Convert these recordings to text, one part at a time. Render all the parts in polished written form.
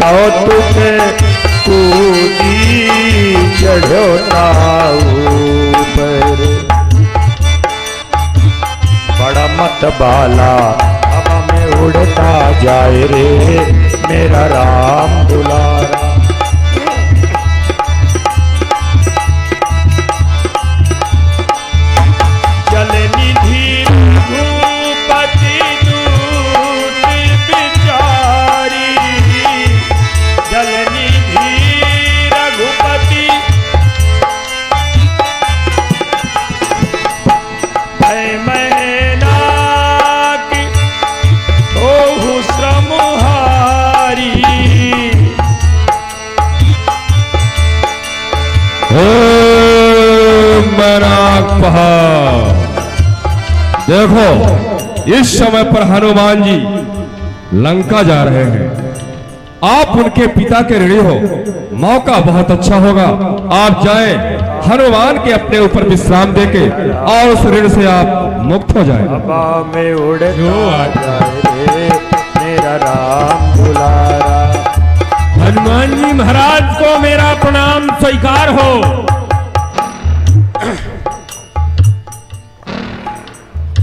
आओ तुझे कूदी चढ़ो ऊपर, बड़ा मत बाला हवा में उड़ता जाए रे मेरा राम दुलारा। जल निधि भूपति दूत बिचारी, जल निधि रघुपति मैना की ओहु श्रमहारी। देखो इस समय पर हनुमान जी लंका जा रहे हैं। आप उनके पिता के ऋणी हो, मौका बहुत अच्छा होगा आप जाएं, हनुमान के अपने ऊपर विश्राम देके और उस ऋण से आप मुक्त हो जाएं। हवा में उड़ता जाए रे मेरा राम दुलारा। हनुमान जी महाराज को मेरा प्रणाम स्वीकार हो।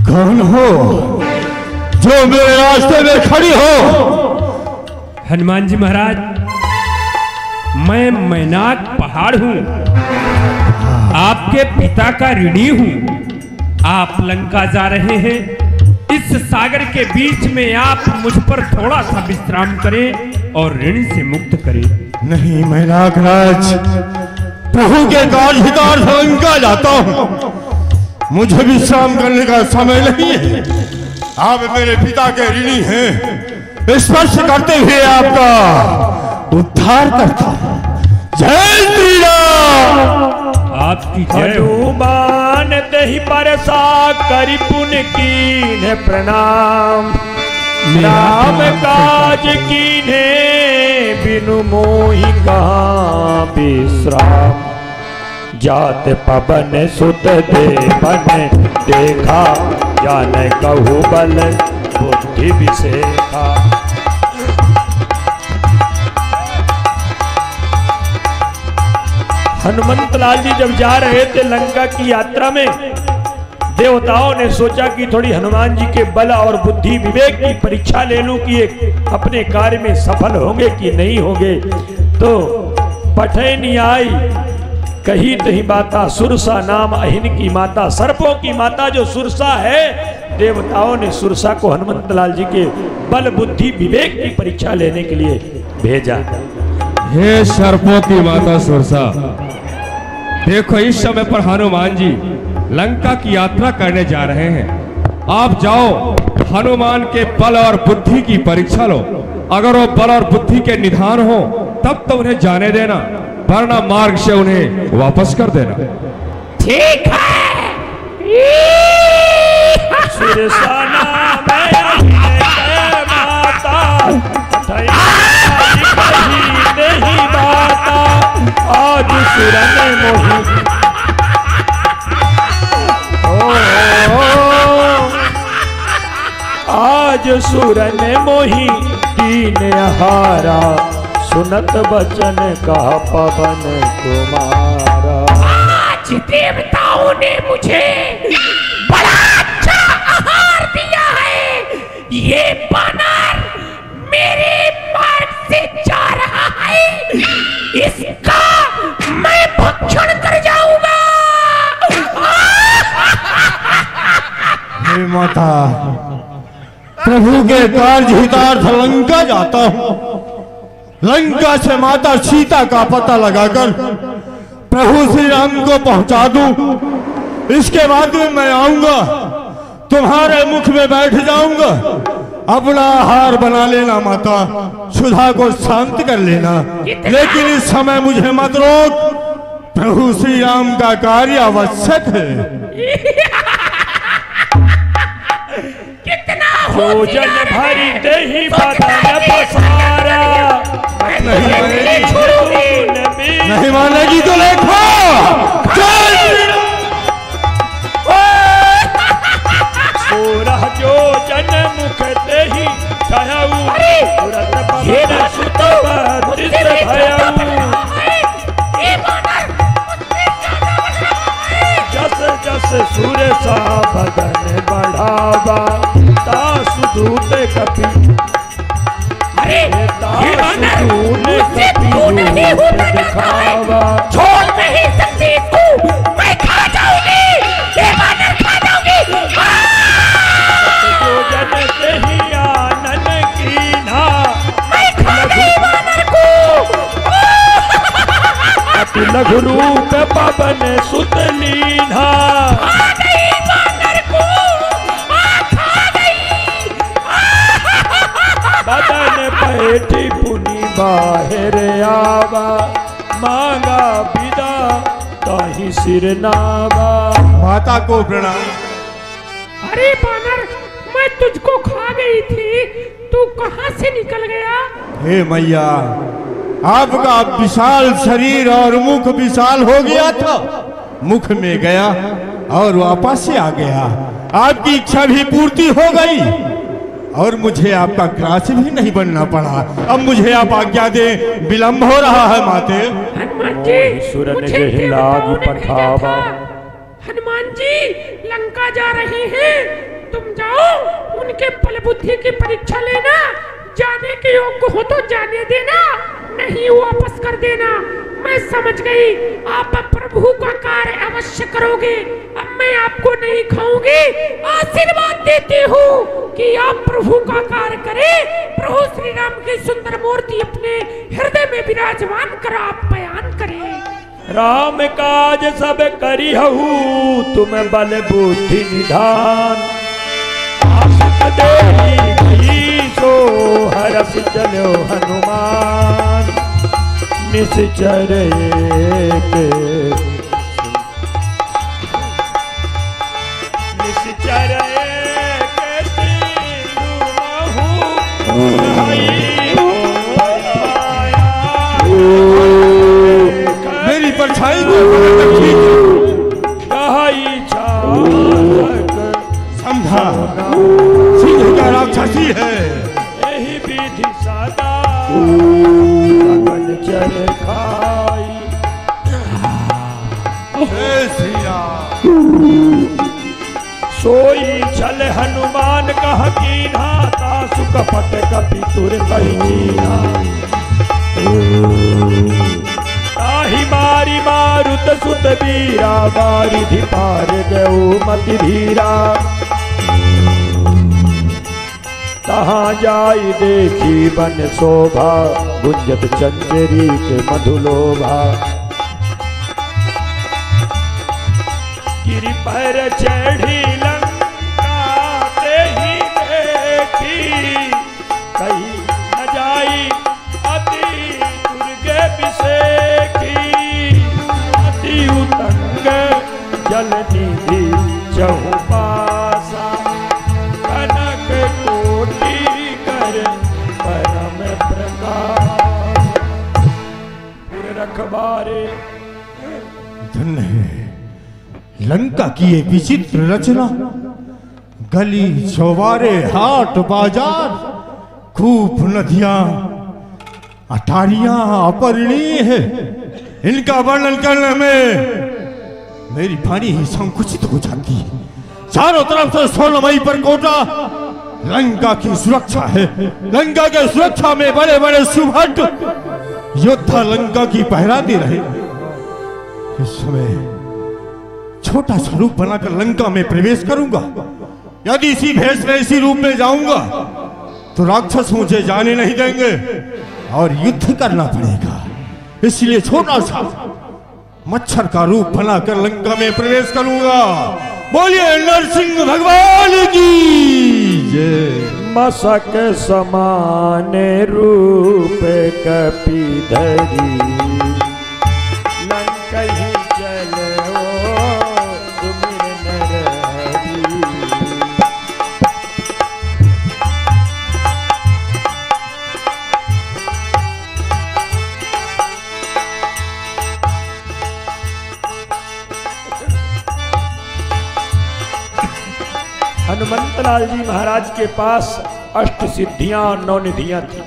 कौन हो जो मेरे रास्ते में खड़ी हो? हनुमान जी महाराज, मैं मैनाक पहाड़ हूं, आपके पिता का ऋणी हूं। आप लंका जा रहे हैं, इस सागर के बीच में आप मुझ पर थोड़ा सा विश्राम करें और ऋण से मुक्त करें। नहीं मैनाक राज, प्रभु के कार्य लंका जाता हूं, मुझे विश्राम करने का समय नहीं है। आप मेरे पिता के ऋणी हैं, स्पर्श करते हुए आपका उद्धार करता हूं। जय श्री राम। आपकी जय। हनुमान दही बरसा करि पुन कीन्हे प्रणाम, राम काज कीन्हे बिनु मोहि कहाँ विश्राम। जात पवन सुत देवन देखा, जान कहु बल बुद्धि विशेखा। हनुमंत लाल जी जब जा रहे थे लंका की यात्रा में, देवताओं ने सोचा कि थोड़ी हनुमान जी के बल और बुद्धि विवेक की परीक्षा ले लूं कि एक अपने कार्य में सफल होंगे कि नहीं होंगे। तो पठैनी आई कही तही बाता, सुरसा नाम अहिन की माता। सर्पों की माता जो सुरसा है, देवताओं ने सुरसा को हनुमंत लाल जी के बल बुद्धि विवेक की परीक्षा लेने के लिए भेजा। हे सर्पों की माता सुरसा, देखो इस समय पर हनुमान जी लंका की यात्रा करने जा रहे हैं। आप जाओ, हनुमान के बल और बुद्धि की परीक्षा लो। अगर वो बल और बुद्धि के निधान हो तब तो उन्हें जाने देना, वरना मार्ग से उन्हें वापस कर देना। ठीक है। सुरसा नाम माता, नहीं बाता आज सुरन मोही। आज सुरन मोही दीन हारा, सुनत बचन का पवन कुमारा। आज देवताओं ने मुझे बड़ा अच्छा आहार दिया है। ये बानर मेरे मार्ग से जा रहा है, इसका मैं भक्षण कर जाऊंगा। हे माता, प्रभु के कार्य हितार्थ लंका जाता हूं। लंका से माता सीता का पता लगाकर प्रभु श्री राम को पहुंचा दूं। इसके बाद में मैं आऊंगा, तुम्हारे मुख में बैठ जाऊंगा। अपना आहार बना लेना माता, सुधा को शांत कर लेना, लेकिन इस समय मुझे मत रोक। प्रभु श्री राम का कार्य आवश्यक है। कितना भोजन भरी दही बदन पसारा। नहीं मानेगी तो देखो। सोरह जो जन मुख दही, ये हे वानर, मुझसे तू नहीं होता जाता है। छोड़ नहीं सकती तू, मैं खा जाऊंगी, हे वानर खा जाऊंगी। जो जन से ही आनन कीन्हा, मैं खा गई वानर को। अति लघु रूप पवन सुत लीन्हा, खा गई वानर को, खा गई। बदन पैठी पुनि बाहिर आवा, मांगा विदा ताहि सिर नावा। माता को प्रणाम। अरे वानर, मैं तुझको खा गई थी, तू कहाँ से निकल गया? हे मैया, आपका विशाल शरीर और मुख विशाल हो गया था, मुख में गया और वापस से आ गया। आपकी इच्छा भी पूर्ति हो गई और मुझे आपका ग्रास भी नहीं बनना पड़ा। अब मुझे आप आज्ञा दें, विलंब हो रहा है माते। हनुमान जी, सुर ने मुझे जहि देवताओं लागी ने भेजा पठावा। था। हनुमान जी लंका जा रहे हैं, तुम जाओ, उनके बल बुद्धि की परीक्षा लेना, जाने के योग्य हो तो जाने देना, नहीं वापस कर देना। मैं समझ गई, आप प्रभु का कार्य अवश्य करोगे। अब मैं आपको नहीं खाऊंगी, आशीर्वाद देती हूँ कि आप प्रभु का कार्य करें। प्रभु श्री राम की सुंदर मूर्ति अपने हृदय में विराजमान कर आप बयान करें। राम काज सब करिहु, तुम बल बुद्धि निधान। आशिक देहि गई सो हरस चलो हनुमान। निश्चर एक निश्चर एक सिंधु मेरी परछाई को कहाई चालक समझा, सिंह का राक्षसी है। यही विधि सदा गगन चल खाई। जय श्री राम। सोई छल हनुमान कह कीन्हा, तासु कपट कपि तुर कहि कीन्हा। ताहि मारी मारुत सुत वीरा, बारिधि पार गयो मति धीरा। तहाँ जाई देखी बन शोभा, गुंजत चंचरी के मधुलोभा। गिरि पर चढ़ी लंका ते ही देखी, कही न जाई अति दुर्गे विषेखी। अति उतंग जल निधि चहुपासा, कनक कोटि कर परम प्रकाश। पूरे रखबारे धन्य है लंका की ये विचित्र रचना। गली चौबारे हाट बाजार, खूब नदियां अटारियां अपरिणीय है। इनका वर्णन करने में मेरी वाणी ही संकुचित हो जाती है। चारों तरफ से स्वर्णमयी पर कोटा लंका की सुरक्षा है। लंका के सुरक्षा में बड़े बड़े सुभट योद्धा लंका की पहरा दे रहे। इस समय छोटा सा रूप बनाकर लंका में प्रवेश करूंगा। यदि इसी भेष में इसी रूप में जाऊंगा तो राक्षस मुझे जाने नहीं देंगे और युद्ध करना पड़ेगा। इसलिए छोटा सा मच्छर का रूप बनाकर लंका में प्रवेश करूंगा। बोलिए नरसिंह भगवान की जय। मसक समान रूप कपिधरी, लंकहि चलो सुमिर नरहरि। हनुमंत लाल जी महाराज के पास अष्ट सिद्धियां और 9 निधियां थी।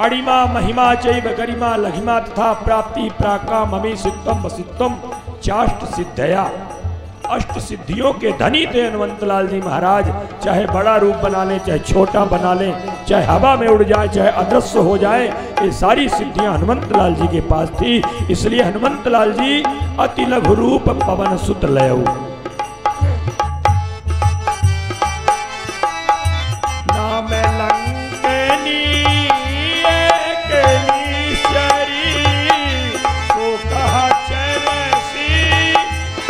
अणिमा महिमा चैव गरिमा लघिमा तथा प्राप्ति प्राकाम अमी सिद्धम वसिद्धम चाष्ट सिद्धया। अष्ट सिद्धियों के धनी थे हनुमंतलाल जी महाराज। चाहे बड़ा रूप बना लें, चाहे छोटा बना लें, चाहे हवा में उड़ जाए, चाहे अदृश्य हो जाए, ये सारी सिद्धियां हनुमंतलाल जी के पास थी। इसलिए हनुमंतलाल जी अति लघु रूप पवन सुत लयऊ। नाम लंकनी एक ईश्वरी, सो कहा चरसी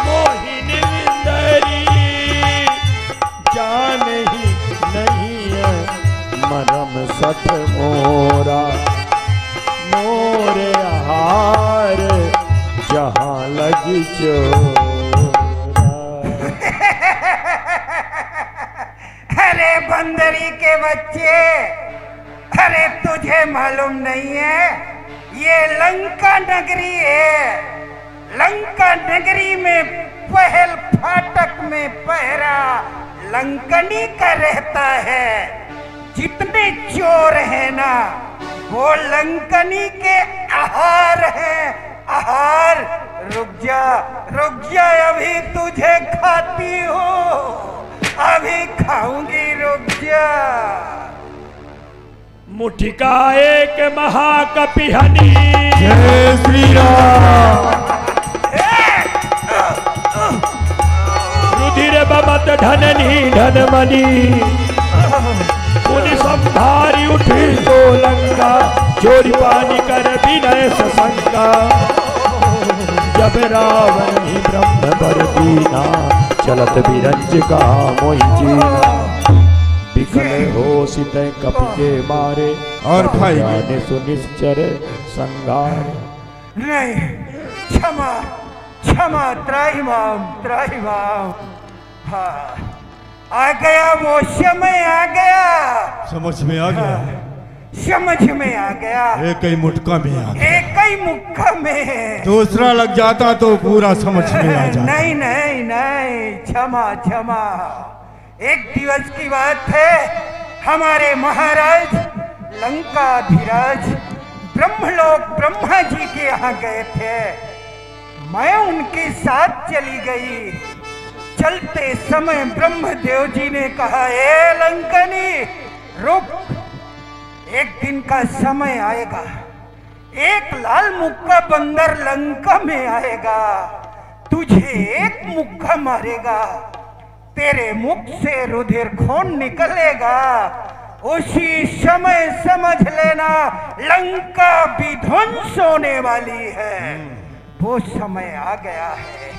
मोहिनी विंदरी। जान ही नहीं है मरम सठ मोरा, मोरे हार जहां लगी चोरा। अरे बंदरी के बच्चे, अरे तुझे मालूम नहीं है ये लंका नगरी है। लंका नगरी में पहल फाटक में पहरा लंकनी का रहता है। जितने चोर हैं ना वो लंकनी के आहार हैं, आहार। रुक जा अभी तुझे खाती हूँ, अभी खाऊंगी, रुक जा। मुठिका एक महाकपि हनी, जय श्री राम। रुधिर बमत धननी धनमनी, मुनि संभारी उठी तो लंका, चोरी पानी कर विनय सशंका। जब रावण ही ब्रह्म बर दीना, चलत बिरंज का मोहि जीना। बिकल हो सित कपि के मारे, और भाई ने सुनिश्चर संगार। नहीं, क्षमा क्षमा, त्राहिमाम त्राहिमाम। हाँ, आ गया वो समय, आ गया, समझ में आ गया, समझ में आ गया। एक ही मुटका में आ गया, एक ही मुक्का में। दूसरा लग जाता तो पूरा समझ में आ जाता। नहीं नहीं नहीं, क्षमा क्षमा। एक दिवस की बात है, हमारे महाराज लंकाधिराज ब्रह्मलोक ब्रह्मा जी के यहाँ गए थे। मैं उनके साथ चली गई। चलते समय ब्रह्मदेव जी ने कहा, ए लंकनी रुक, एक दिन का समय आएगा, एक लाल मुक्का बंदर लंका में आएगा, तुझे एक मुक्का मारेगा, तेरे मुख से रुधिर खून निकलेगा। उसी समय समझ लेना लंका विध्वंस होने वाली है। वो समय आ गया है,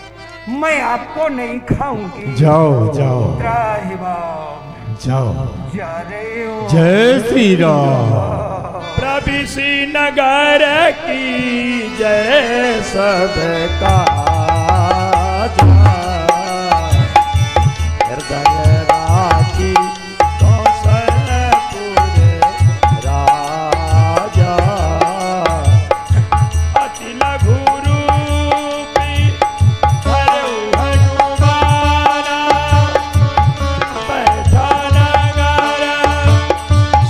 मैं आपको नहीं खाऊंगी। जाओ जाओ त्राहिमाम, जाओ, जा रही हूँ। जय श्री राम। प्रभिसी नगर की जय सबका हृदय राखी कौशलपुर राजा। अति लघु रूपी हरऊ हनुमाना, बैठा नगर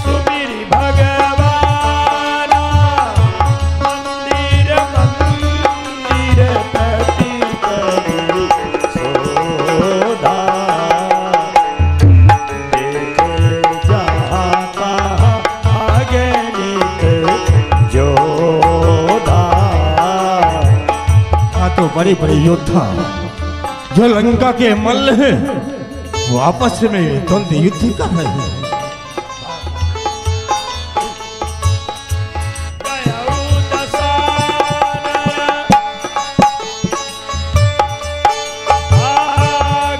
सुमिरि भगवाना। मंदिर मंदिर प्रति करी सोधा, देखे जहाँ तहाँ आगे नित जोधा। तो बड़े बड़े योद्धा जो लंका के मल्ल हैं, वो आपस में द्वंद युद्ध कर रहे हैं। गयऊ दसानन,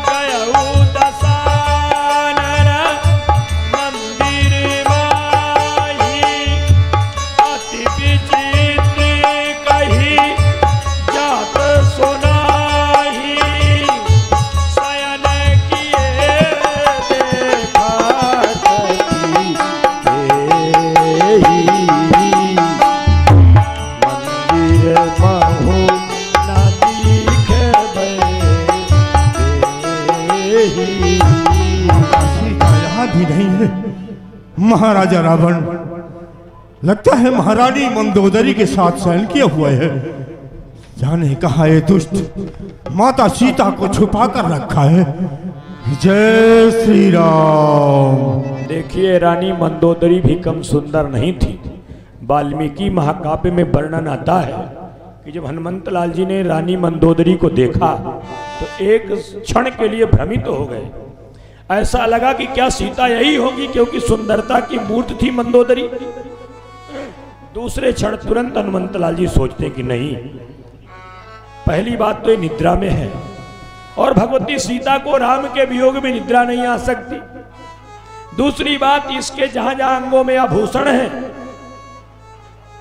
गयऊ दसानन मंदिर माही। अति विचित्र कही जात सुनाही, शयन किए देखा सती तेहि। मंदिर महु न दिखबै देहि। सीता यहाँ भी नहीं है। महाराजा रावण लगता है महारानी मंदोदरी के साथ शयन किया हुआ है। जाने कहा ये दुष्ट माता सीता को छुपा कर रखा है। जय श्री राम। देखिए, रानी मंदोदरी भी कम सुंदर नहीं थी। वाल्मीकि महाकाव्य में वर्णन आता है कि जब हनुमंत लाल जी ने रानी मंदोदरी को देखा तो एक क्षण के लिए भ्रमित हो गए। ऐसा लगा कि क्या सीता यही होगी, क्योंकि सुंदरता की मूर्त थी मंदोदरी। दूसरे क्षण तुरंत हनुमंत लाल जी सोचते कि नहीं, पहली बात तो ये निद्रा में है और भगवती सीता को राम के वियोग में निद्रा नहीं आ सकती। दूसरी बात, इसके जहां जहां अंगों में आभूषण है,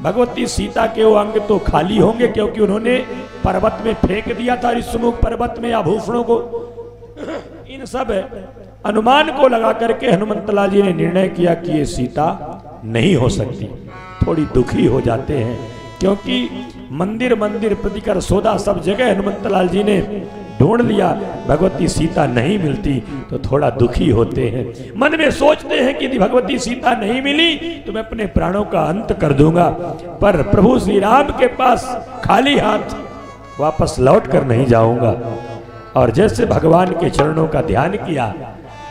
भगवती सीता के वो अंग तो खाली होंगे, क्योंकि उन्होंने पर्वत में फेंक दिया था, ऋषमुख पर्वत में आभूषणों को। इन सब अनुमान को लगा करके हनुमंत लाल जी ने निर्णय किया कि ये सीता नहीं हो सकती। थोड़ी दुखी हो जाते हैं, क्योंकि मंदिर मंदिर प्रतिकर सौदा सब जगह हनुमंत लाल जी ने ढूंढ लिया, भगवती सीता नहीं मिलती, तो थोड़ा दुखी होते हैं। मन में सोचते हैं कि यदि भगवती सीता नहीं मिली तो मैं अपने प्राणों का अंत कर दूंगा, पर प्रभु श्री राम के पास खाली हाथ वापस लौट कर नहीं जाऊंगा। और जैसे भगवान के चरणों का ध्यान किया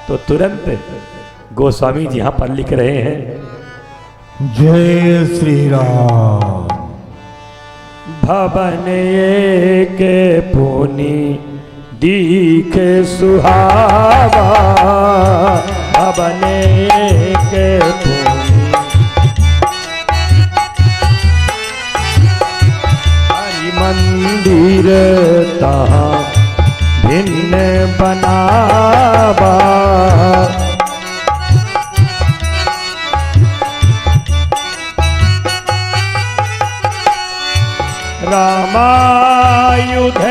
तो तुरंत गोस्वामी जी यहां पर लिख रहे हैं, जय श्री राम। भवन एक पुनि दीख सुहावा, भवन एक पुनि हरि मंदिर तहाँ भिन्न बनावा। रामायुध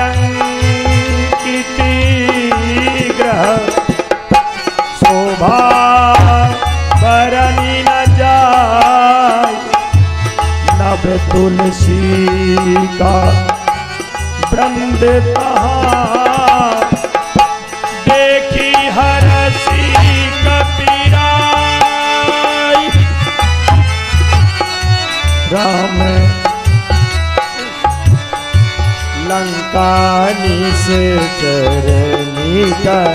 अंकिति ग्रह शोभा बरनी न जाय, नभ तुलसी का वृंद तहाँ देखी हरसी कपीराय। राम लंकानी से चरनी कर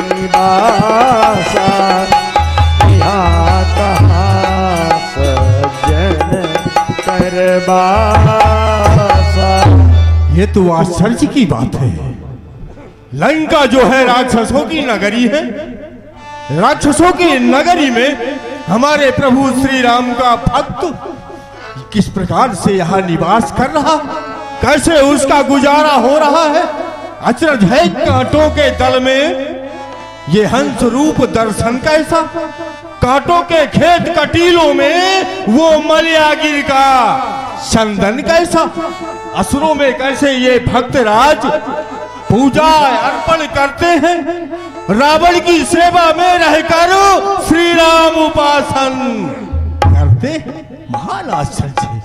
निवासा, यहाँ कहाँ सज्जन करबासा। ये तो आश्चर्य की बात है। लंका जो है राक्षसों की नगरी है, राक्षसों की नगरी में हमारे प्रभु श्री राम का भक्त किस प्रकार से यहाँ निवास कर रहा, कैसे उसका गुजारा हो रहा है। अचरज है, कांटों के दल में ये हंस रूप दर्शन कैसा, कांटों के खेत कटीलों में वो मलयागिर का चंदन कैसा, असुरों में कैसे ये भक्त राज पूजा अर्पण करते हैं, रावण की सेवा में रहकर श्री राम उपासन करते हैं। महान आश्चर्य है।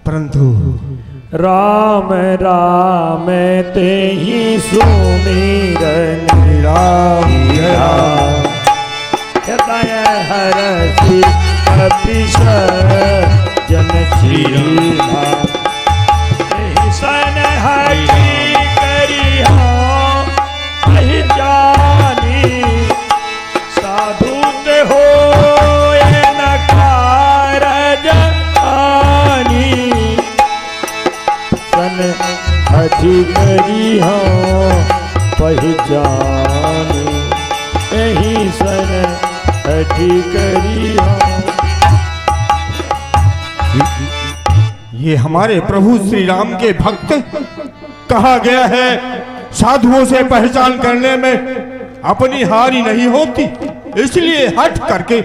परंतु राम राम ते ही सुमिरन, राम राम हृदय हरषि कपिश जन चीरा, सन हरि करिहा पहचानी, साधु ते हो न कारज आनी, सन हरि करिहा पहचानी, यही सन हरि करिहा। ये हमारे प्रभु श्री राम के भक्त, कहा गया है साधुओं से पहचान करने में अपनी हानि नहीं होती, इसलिए हट करके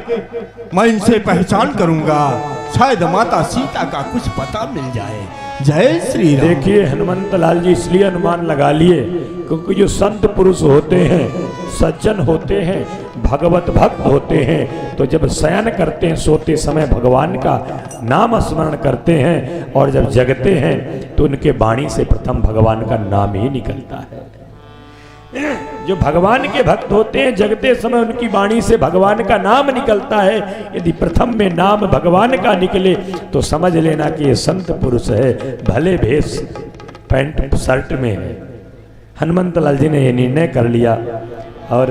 मैं इनसे पहचान करूंगा, शायद माता सीता का कुछ पता मिल जाए। जय श्री राम। देखिए, हनुमंत लाल जी इसलिए अनुमान लगा लिए क्योंकि जो संत पुरुष होते हैं, सज्जन होते हैं, भगवत भक्त होते हैं, तो जब शयन करते हैं, सोते समय भगवान का नाम स्मरण करते हैं, और जब जगते हैं तो उनके वाणी से प्रथम भगवान का नाम ही निकलता है। जो भगवान के भक्त होते हैं, जगते समय उनकी वाणी से भगवान का नाम निकलता है। यदि प्रथम में नाम भगवान का निकले तो समझ लेना कि ये संत पुरुष है, भले भेष पैंट शर्ट में है। हनुमंत लाल जी ने यह निर्णय कर लिया और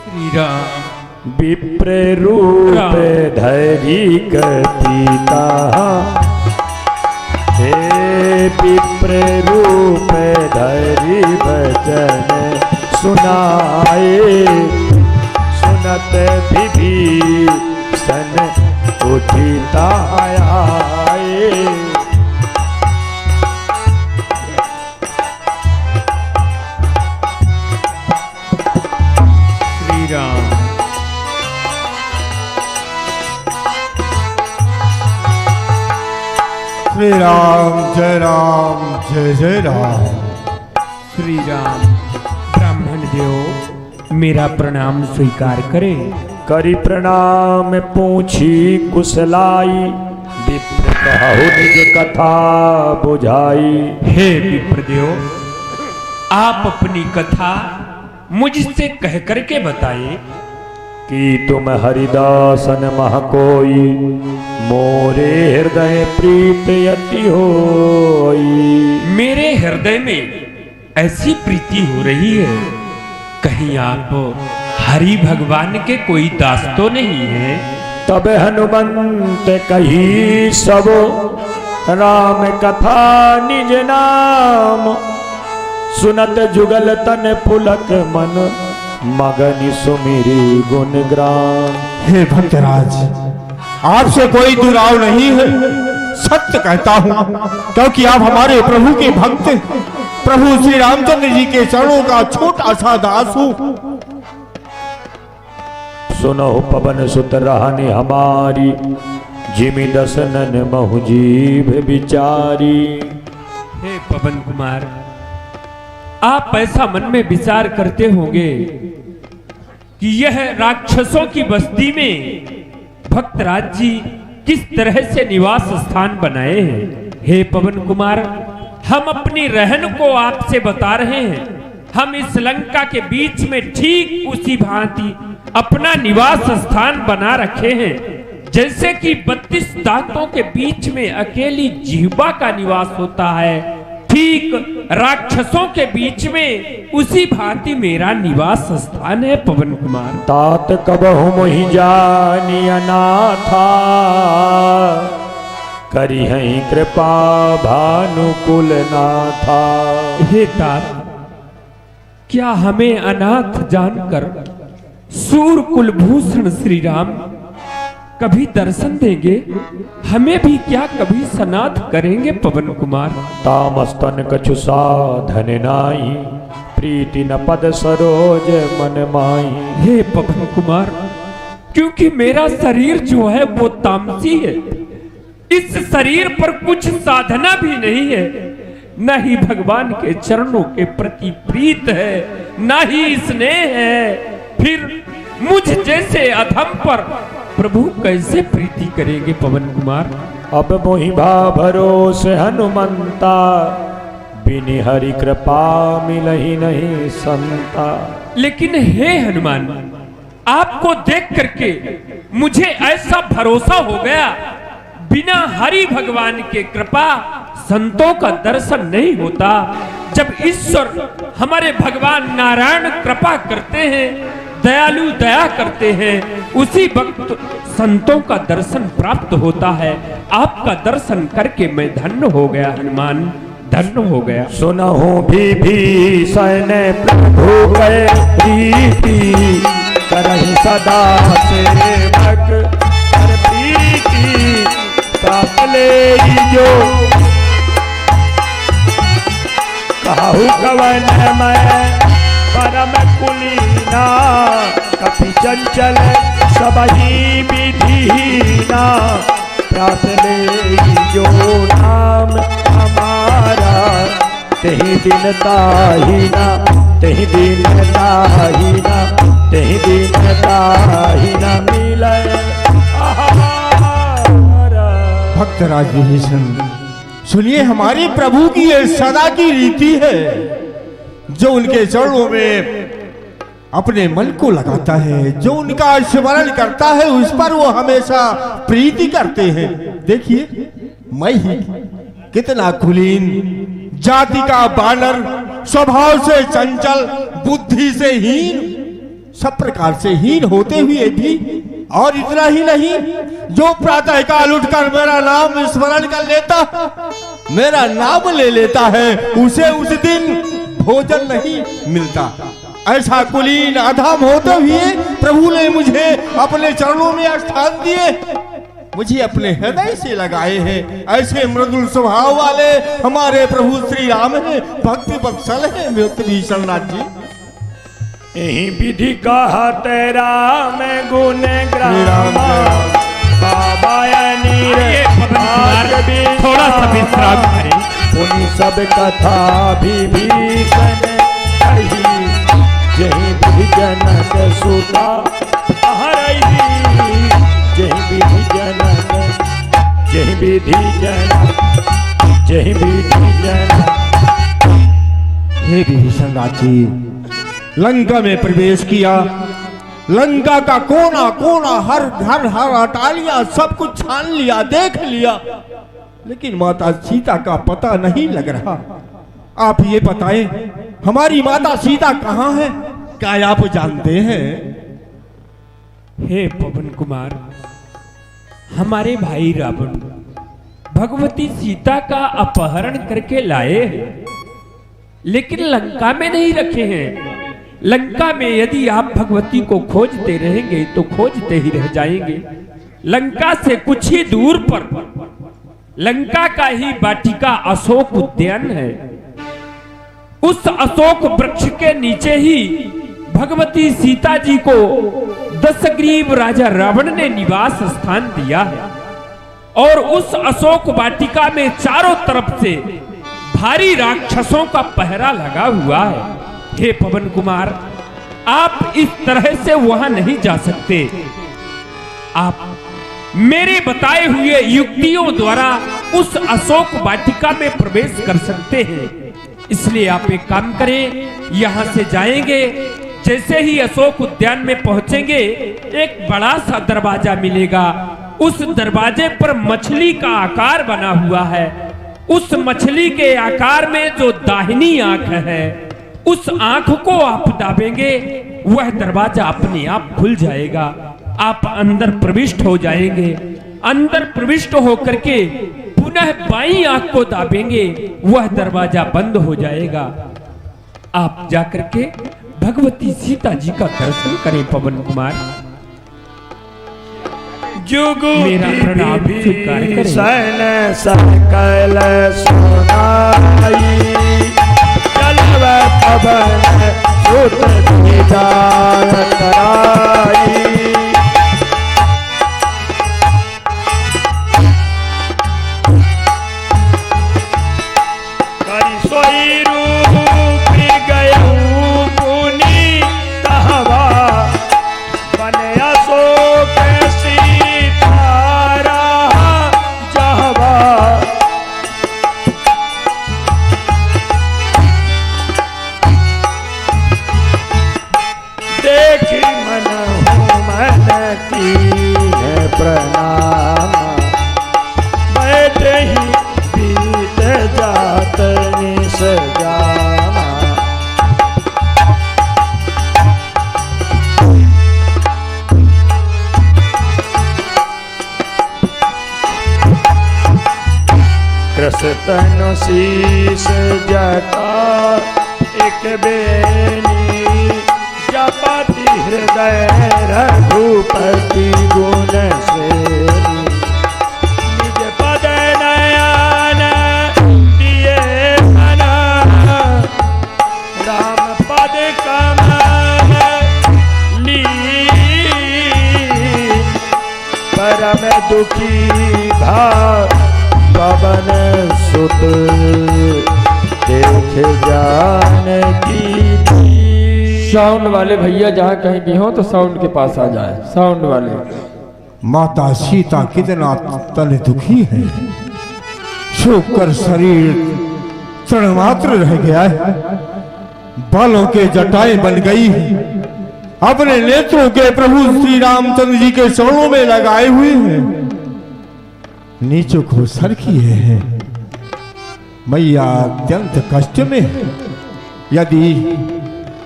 श्री राम विप्र रूप धरी कपीता, हे विप्र रूप धरी वचन सुनाए, सुनत विभीषण उठिता आए। श्री राम श्री राम जय राम जय जय राम। श्री राम। ब्राह्मण देव मेरा प्रणाम स्वीकार करें। करी प्रणाम पूछी कुशलाई, विप्र कहु निज कथा बुझाई। हे विप्रदेव, आप अपनी कथा मुझसे कह करके बताइए कि तुम हरिदासन मह कोई, मोरे हृदय प्रीत अति होई। मेरे हृदय में ऐसी प्रीति हो रही है, कहीं आप हरि भगवान के कोई दास तो नहीं है? तब हनुमंत कही सब, राम कथा निज नाम, सुनत जुगल तन पुलक मन, मगन सुमिरी गुण ग्राम। हे भक्तराज, आपसे कोई दुराव नहीं है, सत्य कहता हूँ, क्योंकि आप हमारे प्रभु के भक्त, प्रभु श्री रामचंद्र जी के चरणों का छोटा सा दास हूँ। सुनो पवन सुत रहने हमारी, जिमि दसनन महु जीभ विचारी। हे पवन कुमार, आप ऐसा मन में विचार करते होंगे कि यह राक्षसों की बस्ती में भक्तराज जी किस तरह से निवास स्थान बनाए हैं। हे पवन कुमार, हम अपनी रहन को आपसे बता रहे हैं। हम इस लंका के बीच में ठीक उसी भांति अपना निवास स्थान बना रखे हैं, जैसे कि 32 दांतों के बीच में अकेली जिह्वा का निवास होता है, ठीक राक्षसों के बीच में उसी भांति मेरा निवास स्थान है पवन कुमार। तात कबहु मोहि जानी अनाथा, करी हई कृपा भानुकुल नाथा। हे तात, क्या हमें अनाथ जानकर सूर कुलभूषण श्री राम कभी दर्शन देंगे? हमें भी क्या कभी सनाथ करेंगे पवन कुमार? तामस्तन कछु साधन नाई, प्रीति न पद सरोज मन माई। हे पवन कुमार, क्योंकि मेरा शरीर जो है वो तामसी है, इस शरीर पर कुछ साधना भी नहीं है, न ही भगवान के चरणों के प्रति प्रीत है, न ही स्नेह है। फिर मुझ जैसे अधम पर प्रभु कैसे प्रीति करेंगे पवन कुमार? अब मोहि भा भरोसे हनुमंता, बिनि हरि कृपा मिलहि नहीं संता। लेकिन हे हनुमान, आपको देख करके मुझे ऐसा भरोसा हो गया, बिना हरि भगवान के कृपा संतों का दर्शन नहीं होता। जब ईश्वर हमारे भगवान नारायण कृपा करते हैं, दयालु दया करते हैं, उसी वक्त संतों का दर्शन प्राप्त होता है। आपका दर्शन करके मैं धन्य हो गया हनुमान, धन्य हो गया। सुनहु विभीषण प्रभु कै प्रीति, करहि सदा सेवक कर प्रीति। काकले जो कहु कवन मैं परम कुलीना, कपि चंचल सबहि विधीना। प्यास ले जो नाम हमारा, तेहि दिन ताहिना, तेहि दिन ताहिना, तेहि दिन ताहिना मिले आहार। भक्तराज विभीषण, सुनिए, हमारे प्रभु की ये सदा की रीति है, जो उनके चरणों में अपने मन को लगाता है, जो उनका स्मरण करता है, उस पर वो हमेशा प्रीति करते हैं। देखिए, मैं ही कितना कुलीन जाति का बानर, स्वभाव से चंचल, बुद्धि से हीन, सब प्रकार से हीन होते हुए भी, और इतना ही नहीं, जो प्रातः काल उठकर मेरा नाम स्मरण कर लेता, मेरा नाम ले लेता है, उसे उस दिन भोजन नहीं मिलता। ऐसा कुलीन अधम होते हुए प्रभु ने मुझे अपने चरणों में स्थान दिए, मुझे अपने हृदय से लगाए हैं। ऐसे मृदुल स्वभाव वाले हमारे प्रभु श्री राम है, भक्ति बत्सल है विभीषण नाथ जी। यही विधि कहा तेरा मैं गुण ग्राम बाबा थोड़ा सा विश्राम करें। उन सब कथा विभीषण कही, जय विधि जनक सुता हरई, जय विधि जनक, जय विधि जनक, जय विधि जनक। हे विभीषण राज जी, लंका में प्रवेश किया, लंका का कोना कोना हर हर हर हटा लिया, सब कुछ छान लिया, देख लिया, लेकिन माता सीता का पता नहीं लग रहा। आप ये बताएं, हमारी माता सीता कहाँ है? क्या आप जानते हैं? हे पवन कुमार, हमारे भाई रावण भगवती सीता का अपहरण करके लाए हैं, लेकिन लंका में नहीं रखे हैं। लंका में यदि आप भगवती को खोजते रहेंगे तो खोजते ही रह जाएंगे। लंका से कुछ ही दूर पर लंका का ही वाटिका अशोक उद्यान है। उस अशोक वृक्ष के नीचे ही भगवती सीता जी को दशग्रीव राजा रावण ने निवास स्थान दिया है, और उस अशोक वाटिका में चारों तरफ से भारी राक्षसों का पहरा लगा हुआ है। हे पवन कुमार, आप इस तरह से वहां नहीं जा सकते। आप मेरे बताए हुए युक्तियों द्वारा उस अशोक वाटिका में प्रवेश कर सकते हैं। इसलिए आप एक काम करें, यहां से जाएंगे, जैसे ही अशोक उद्यान में पहुंचेंगे, एक बड़ा सा दरवाजा मिलेगा। उस दरवाजे पर मछली का आकार बना हुआ है। उस मछली के आकार में जो दाहिनी आंख है, उस आंख को आप दाबेंगे, वह दरवाजा अपने आप खुल जाएगा। आप अंदर प्रविष्ट हो जाएंगे। अंदर प्रविष्ट होकर के पुनः बाईं आंख को दाबेंगे, वह दरवाजा बंद हो जाएगा। आप जाकर के भगवती सीता जी का दर्शन करें पवन कुमार। जुगु मेरा प्रणाम स्वीकार करें। सन सकल सुनाई, चलव पवन सुत निदान कराई। करि सोई रूप गयऊ पुनि कहवा, बन अशोक सीतारा जहवा। देखी मन हो मन की है प्रणाम, बैठे ही बीत जात निस जामा। कृष्ण शीस जटा एक बेनी, जपति हृदय रघुपति गुण सेनी। निज पद नयन दिए मन, राम पद कमल लीन। परम दुखी भाव पवन सुत, देख जान की। साउंड वाले भैया जहाँ कहीं भी हो तो साउंड के पास आ जाए। साउंड वाले। माता सीता कितना तन दुखी है, सूख कर शरीर तृण मात्र रह गया है, बालों के जटाएं बन गई है, अपने नेत्रों के प्रभु श्री रामचंद्र जी के चरणों में लगाए हुए हैं, नीचों को सर किए हैं। मैया अत्यंत कष्ट में है। यदि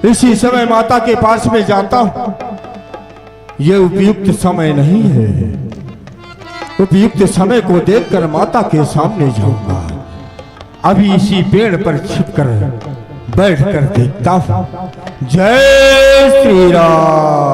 इसी समय माता के पास में जाता हूं, यह उपयुक्त समय नहीं है। उपयुक्त समय को देखकर माता के सामने जाऊंगा। अभी इसी पेड़ पर छिपकर बैठकर देखता हूं। जय श्री राम।